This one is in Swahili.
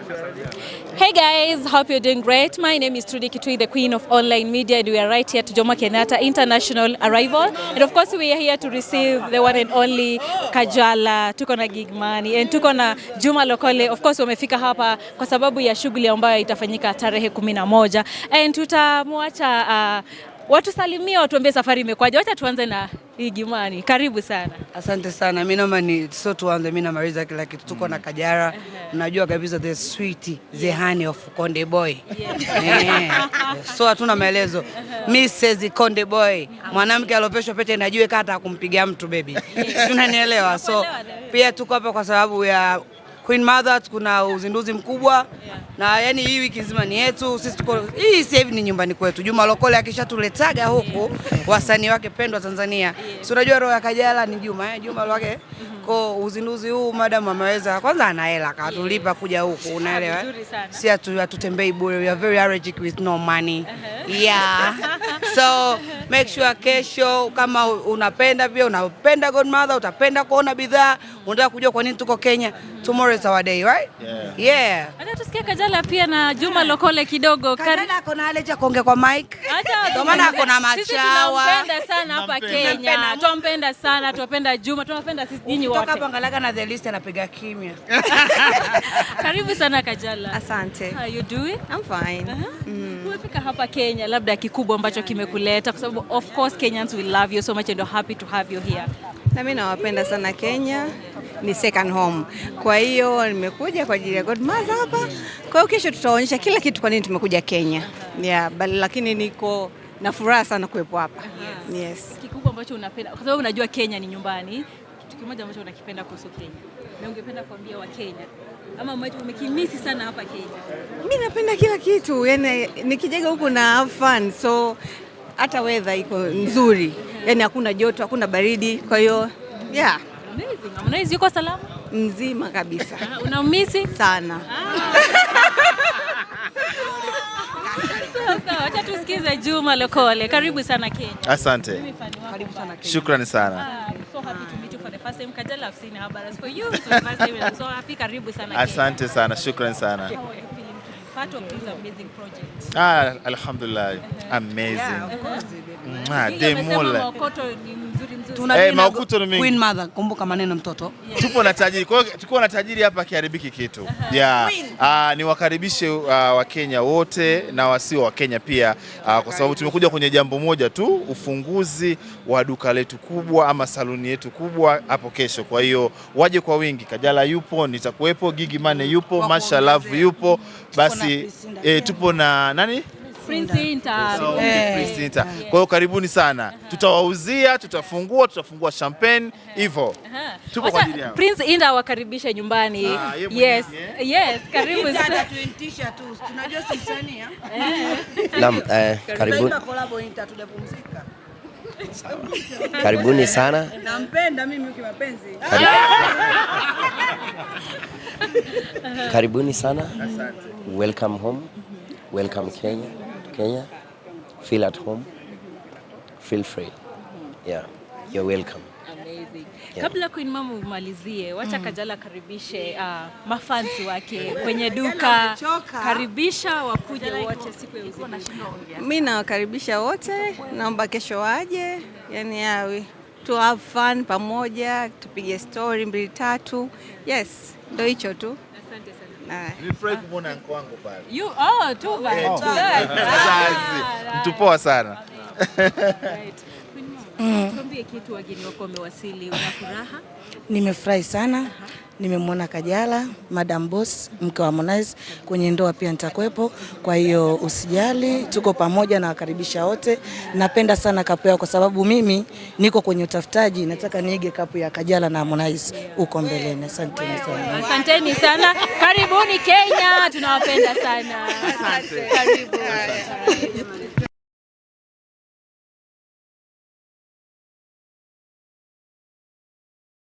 Hey guys, hope you're doing great. My name is Trudy Kitui, the queen of online media, and we are right here at Jomo Kenyatta International Arrival. And of course we are here to receive the one and only Kajala, tuko na Gigmani, and tuko na Juma Lokole. Of course wamefika hapa kwa sababu ya shughuli ambayo itafanyika tarehe 11. And tutamwacha watu salimia, watuambie safari imekwaje. Wacha tuanze na Gigmani. Karibu sana. Asante sana. Mimi naomba ni so tuanze, mimi namaliza kila kitu. Tuko na Kajala. Unajua kabisa the sweet, the honey of Konde Boy. So hatuna maelezo. Mrs. Konde Boy. Mwanamke alopeshwa pete najue kata kumpigia mtu baby. Unanielewa? So pia tuko hapa kwa sababu ya Queen Mother, kuna uzinduzi mkubwa na yani hii wiki nzima ni yetu. Sisi tuko hii sasa hivi ni nyumbani kwetu. Juma Lokole akishatuletaga huku wasanii wake pendwa Tanzania. Si unajua roho ya Kajala ni Juma, Juma wake. Kwa uzinduzi huu madam ameweza, kwanza ana hela akatulipa kuja huku, unaelewa? Si hatutembei bure. We are very allergic with no money. Yeah. So make sure kesho kama unapenda pia unapenda Godmother, utapenda kuona bidhaa, unataka kujua kwa nini tuko Kenya. Tomorrow is our day, right? Yeah. Hata tusikie Kajala pia na Juma Lokole kidogo. Kajala ako na allergy kuongea kwa mic. Ndio maana ako na machawa. Sisi tunampenda sana hapa Kenya. Tunampenda sana, tunapenda Juma, tunapenda sisi nyinyi wote. Toka Bangalaga na The List anapiga kimya. Karibu sana Kajala. Asante. How you doing? I'm fine. Umefika hapa Kenya, labda kikubwa ambacho kimekuleta kwa sababu of course Kenyans will love you so much and we're happy to have you here. Na mimi nawapenda sana Kenya. Ni second home. Kwa hiyo nimekuja kwa ajili ya Godmother hapa. Kwa hiyo kesho tutaonyesha kila kitu kwa nini tumekuja Kenya. Yeah, lakini niko na furaha sana kuwepo hapa. Yes. Kikubwa ambacho unapenda kwa sababu unajua Kenya ni nyumbani. Kitu kimoja ambacho unakipenda kuhusu Kenya. Na ungependa kuambia wa Kenya ama ambacho umekimisi sana hapa Kenya? Mimi napenda kila kitu. Yaani nikijega huku na have fun. So hata weather iko nzuri. Yaani hakuna joto, hakuna baridi. Kwa hiyo yeah. Amazing. Harmonize yuko salama? Mzima kabisa. Unamisi? Sana. Sawa, acha tusikize Juma Lokole. Karibu sana Kenya. Asante. Karibu sana Kenya. Shukrani sana. I'm so happy to meet you for the first time. Kajala, I've seen her, but as for you, it's the first time. I'm so happy. Karibu sana Kenya. Asante sana. Shukrani sana. How are you feeling to be part of this amazing project? Alhamdulillah. Amazing. Yeah, of course. Demole. Maokoto ni mzuri. Maokoto ni mingi. Queen Mother, kumbuka maneno mtoto. Tupo na tajiri. Kwa hiyo tuko na tajiri hapa kiharibiki kitu. Yeah. Niwakaribishe wa Kenya wote na wasio wa Kenya pia kwa sababu tumekuja kwenye jambo moja tu, ufunguzi wa duka letu kubwa ama saluni yetu kubwa hapo kesho. Kwa hiyo waje kwa wingi. Kajala yupo, nitakuwepo, Gigmani yupo, Mashallah yupo. Basi tupo na nani? Prince Inter. Prince Inter. Kwa hiyo karibuni sana. Tutawauzia, tutafungua champagne hivyo. Tupo kwa ajili yao. Prince Inter wakaribisha nyumbani. Yes. Yes, karibu sana. Tuintisha tu. Tunajua sisi Naam, karibuni. Karibuni sana. Nampenda mimi kimapenzi. Karibuni sana. Asante. Welcome home. Welcome Kenya. Feel at home. Feel free. Yeah. You're welcome. Amazing. Yeah. Kabla Queen Mama umalizie, wacha Kajala karibishe mafansi wake kwenye duka. Karibisha wakuje wote siku ya uzinduzi. Mimi nawakaribisha wote, naomba kesho waje. Yaani yawe to have fun pamoja, tupige story 2-3. Yes, ndio hicho tu. Asante sana. Nilifurahi kumwona anko wangu pale. Tuva. Mtu poa sana. Tuambie kitu wageni wako wamewasili, una furaha? Nimefurahi sana. Nimemwona Kajala, Madam Boss, mke wa Harmonize, kwenye ndoa pia nitakuwepo. Kwa hiyo usijali, tuko pamoja na wakaribisha wote. Napenda sana kapu yao kwa sababu mimi niko kwenye utafutaji, nataka niige kapu ya Kajala na Harmonize uko mbeleni. Asanteni sana. Asanteni sana. Karibuni Kenya, tunawapenda sana. Asante. Karibu.